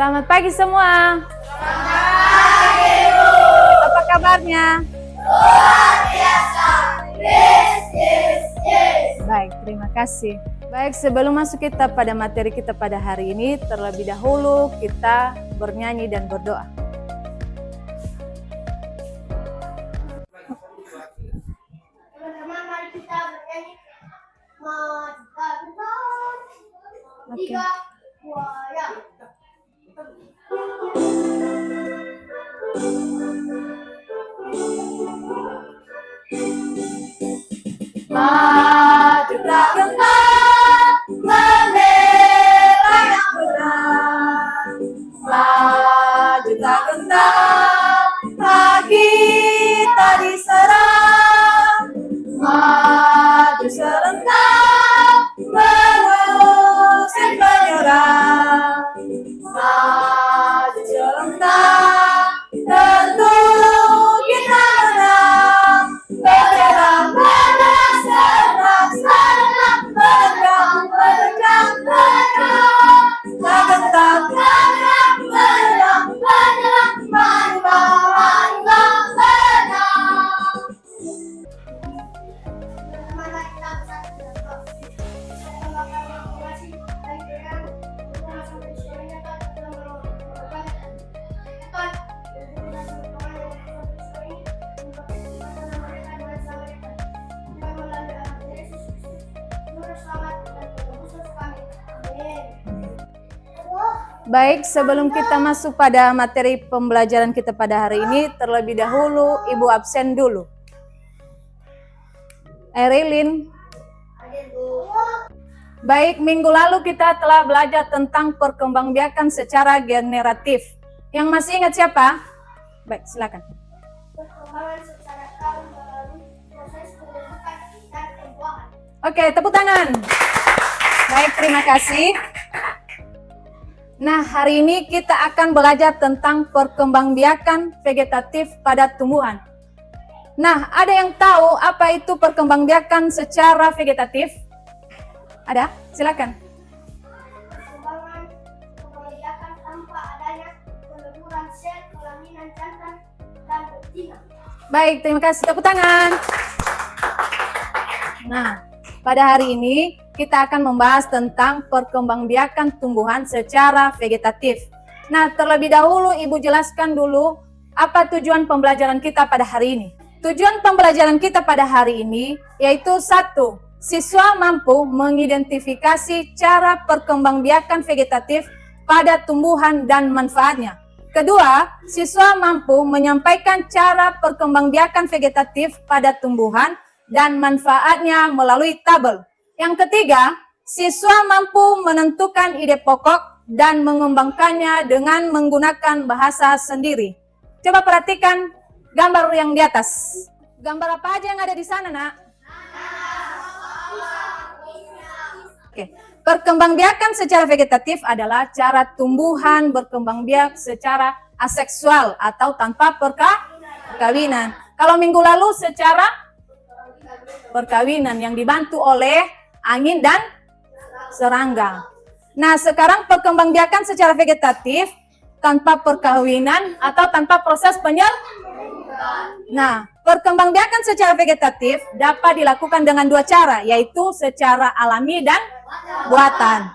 Selamat pagi semua. Selamat pagi, Bu. Apa kabarnya? Luar biasa. Yes. Baik, terima kasih. Baik, sebelum masuk kita pada materi kita pada hari ini, terlebih dahulu kita bernyanyi dan berdoa. Teman-teman, mari kita bernyanyi. Tiga, dua, ya. Maju tak gentar, bendera yang benar. Maju tak gentar, hak kita diserang. Maju serentak, mengusir penyerang. Maju serentak, tentu kita menang. Bendera merah, senang, senang, menegang, menegang, menegang. Tak gentar, menegang, menegang, menegang, menegang, menegang, menegang. Teman-teman, kita bersatu dan berdoa. Kita bakal mengasih dari Tuhan untuk masuk ke surga Tuhan dalam nama Tuhan. Tuhan, kita berdoa yang masuk ke surga ini untuk keselamatan mereka dan selamatkan. Dengan melalui anak Yesus Kristus, Juru Selamat dan Penebus kami. Amin. Baik, sebelum kita masuk pada materi pembelajaran kita pada hari ini, terlebih dahulu Ibu absen dulu. Erilin. Baik, minggu lalu kita telah belajar tentang perkembangbiakan secara generatif. Yang masih ingat siapa? Baik, silakan. Perkembangan secara kaum melalui proses pembentukan dan pembuahan. Oke, tepuk tangan. Baik, terima kasih. Nah, hari ini kita akan belajar tentang perkembangbiakan vegetatif pada tumbuhan. Nah, ada yang tahu apa itu perkembangbiakan secara vegetatif? Ada? Silakan. Perkembangbiakan tanpa adanya peleburan sel kelahiran jantan dan betina. Baik, terima kasih. Tepuk tangan. Nah, pada hari ini kita akan membahas tentang perkembangbiakan tumbuhan secara vegetatif. Nah, terlebih dahulu Ibu jelaskan dulu apa tujuan pembelajaran kita pada hari ini. Tujuan pembelajaran kita pada hari ini yaitu 1. Siswa mampu mengidentifikasi cara perkembangbiakan vegetatif pada tumbuhan dan manfaatnya. Kedua, siswa mampu menyampaikan cara perkembangbiakan vegetatif pada tumbuhan dan manfaatnya melalui tabel. Yang ketiga, siswa mampu menentukan ide pokok dan mengembangkannya dengan menggunakan bahasa sendiri. Coba perhatikan gambar yang di atas. Gambar apa aja yang ada di sana, Nak? Oke. Perkembangbiakan secara vegetatif adalah cara tumbuhan berkembang biak secara aseksual atau tanpa perkawinan. Kalau minggu lalu secara perkawinan yang dibantu oleh angin dan serangga. Nah, sekarang perkembangbiakan secara vegetatif tanpa perkawinan atau tanpa proses Nah, perkembangbiakan secara vegetatif dapat dilakukan dengan dua cara, yaitu secara alami dan buatan.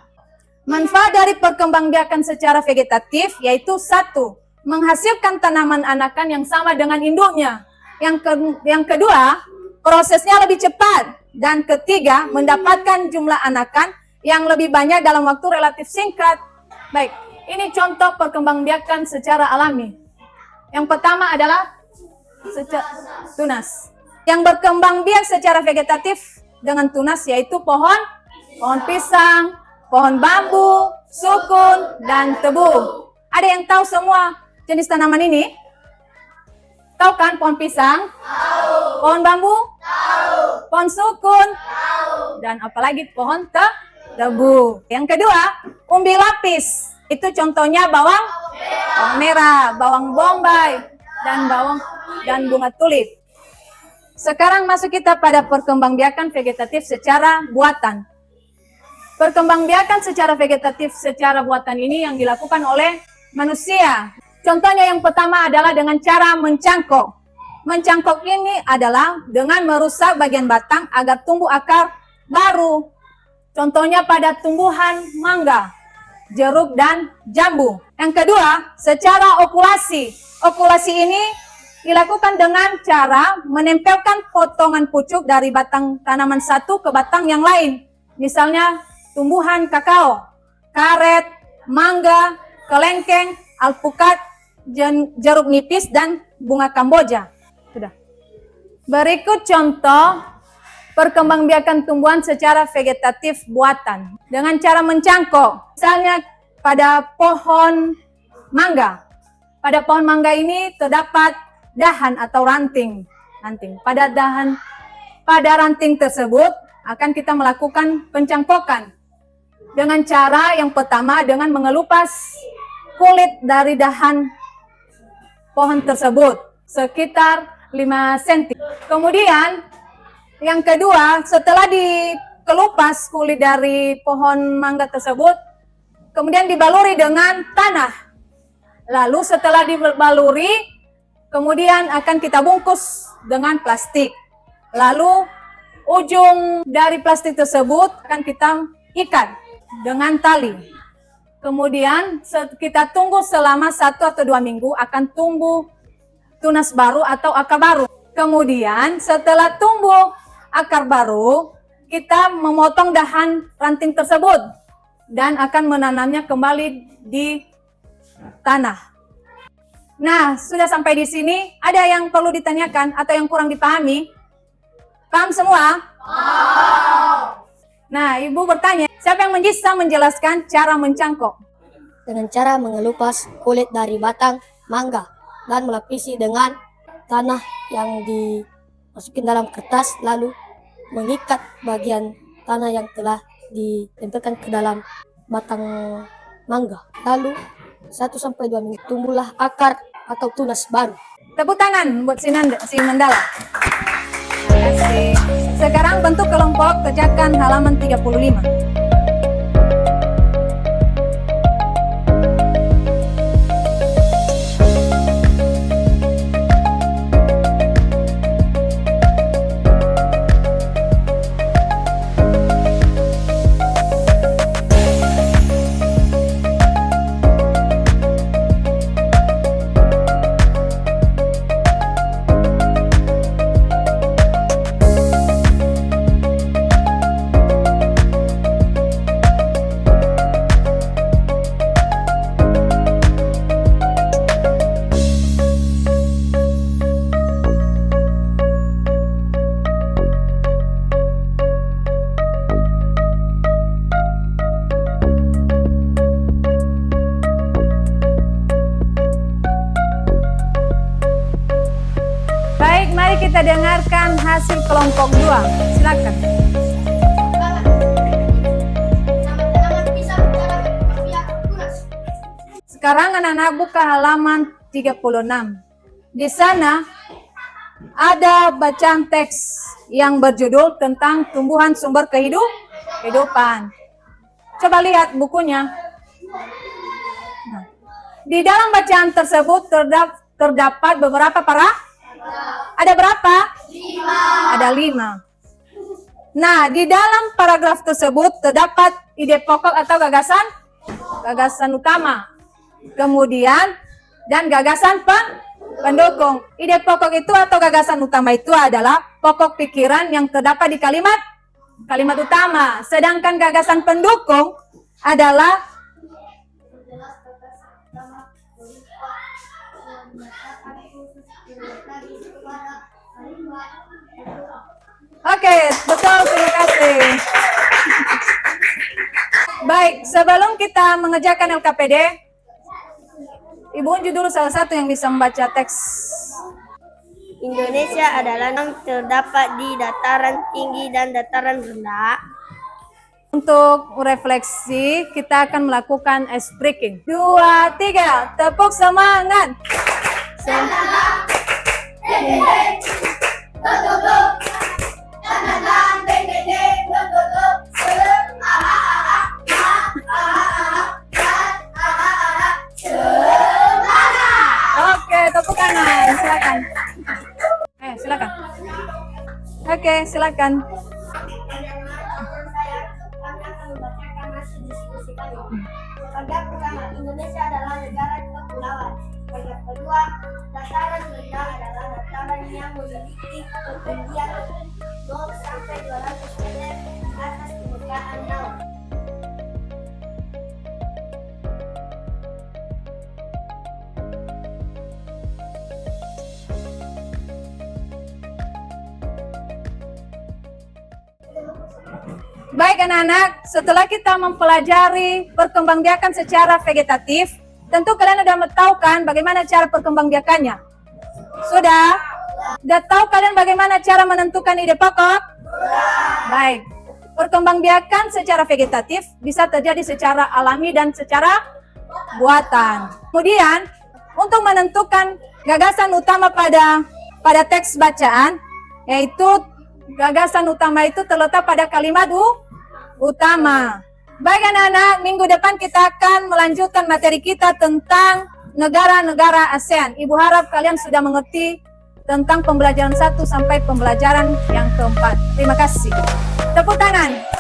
Manfaat dari perkembangbiakan secara vegetatif yaitu 1. Menghasilkan tanaman anakan yang sama dengan induknya. Yang kedua, prosesnya lebih cepat. Dan ketiga, mendapatkan jumlah anakan yang lebih banyak dalam waktu relatif singkat. Baik, ini contoh perkembangbiakan secara alami. Yang pertama adalah tunas. Yang berkembang biak secara vegetatif dengan tunas yaitu pohon pisang, pohon bambu, sukun, dan tebu. Ada yang tahu semua jenis tanaman ini? Tahu kan pohon pisang? Tahu. Pohon bambu? Tahu. Pohon sukun? Tahu. Dan apalagi pohon tebu. Yang kedua, umbi lapis. Itu contohnya bawang merah, bawang bombay, dan bunga tulip. Sekarang masuk kita pada perkembangbiakan vegetatif secara buatan. Perkembangbiakan secara vegetatif secara buatan ini yang dilakukan oleh manusia. Contohnya yang pertama adalah dengan cara mencangkok. Mencangkok ini adalah dengan merusak bagian batang agar tumbuh akar baru. Contohnya pada tumbuhan mangga, jeruk, dan jambu. Yang kedua, secara okulasi. Okulasi ini dilakukan dengan cara menempelkan potongan pucuk dari batang tanaman satu ke batang yang lain. Misalnya tumbuhan kakao, karet, mangga, kelengkeng, alpukat, jeruk nipis, dan bunga kamboja. Sudah. Berikut contoh perkembangbiakan tumbuhan secara vegetatif buatan dengan cara mencangkok. Misalnya pada pohon mangga. Pada pohon mangga ini terdapat dahan atau ranting. Pada ranting tersebut akan kita melakukan pencangkokan dengan cara yang pertama dengan mengelupas kulit dari dahan pohon tersebut sekitar 5 cm. Kemudian yang kedua, setelah dikelupas kulit dari pohon mangga tersebut, kemudian dibaluri dengan tanah. Lalu setelah dibaluri, kemudian akan kita bungkus dengan plastik. Lalu ujung dari plastik tersebut akan kita ikat dengan tali. Kemudian kita tunggu selama 1 atau 2 minggu akan tumbuh tunas baru atau akar baru. Kemudian setelah tumbuh akar baru, kita memotong dahan ranting tersebut dan akan menanamnya kembali di tanah. Nah, sudah sampai di sini. Ada yang perlu ditanyakan atau yang kurang dipahami? Paham semua? Nah, Ibu bertanya, siapa yang bisa menjelaskan cara mencangkok? Dengan cara mengelupas kulit dari batang mangga dan melapisi dengan tanah yang dimasukin dalam kertas, lalu mengikat bagian tanah yang telah ditempelkan ke dalam batang mangga. Lalu 1-2 minggu tumbuhlah akar atau tunas baru. Tepuk tangan buat si Mandala. Terima kasih. Sekarang bentuk kelompok, kerjakan halaman 35. Baik, mari kita dengarkan hasil kelompok 2. Silakan. Sekarang anak-anak buka halaman 36. Di sana ada bacaan teks yang berjudul tentang tumbuhan sumber kehidupan. Coba lihat bukunya. Nah, di dalam bacaan tersebut terdapat beberapa paragraf. Ada berapa? 5. Ada 5. Nah, di dalam paragraf tersebut terdapat ide pokok atau gagasan utama. Kemudian dan gagasan pendukung. Ide pokok itu atau gagasan utama itu adalah pokok pikiran yang terdapat di kalimat utama. Sedangkan gagasan pendukung adalah Oke, betul, terima kasih. Baik, sebelum kita mengerjakan LKPD, Ibu unjuk dulu salah satu yang bisa membaca teks. Indonesia adalah yang terdapat di dataran tinggi dan dataran rendah. Untuk refleksi, kita akan melakukan ice breaking. 2, 3, tepuk semangat. tepuk tangan, silakan. Silakan. Oke, silakan. Saya kami akan membacakan hasil diskusi kami. Paragraf pertama, Indonesia adalah negara kepulauan. Paragraf kedua, dataran rendah adalah dataran yang memiliki ketinggian 0 sampai 200 meter di atas permukaan laut. Baik anak-anak, setelah kita mempelajari perkembangbiakan secara vegetatif, tentu kalian sudah tahu kan bagaimana cara perkembangbiakannya? Sudah? Sudah tahu kalian bagaimana cara menentukan ide pokok? Baik. Perkembangbiakan secara vegetatif bisa terjadi secara alami dan secara buatan. Kemudian, untuk menentukan gagasan utama pada teks bacaan, yaitu gagasan utama itu terletak pada kalimat utama. Baik anak-anak, minggu depan kita akan melanjutkan materi kita tentang negara-negara ASEAN. Ibu harap kalian sudah mengerti tentang pembelajaran 1 sampai pembelajaran yang keempat. Terima kasih. Tepuk tangan.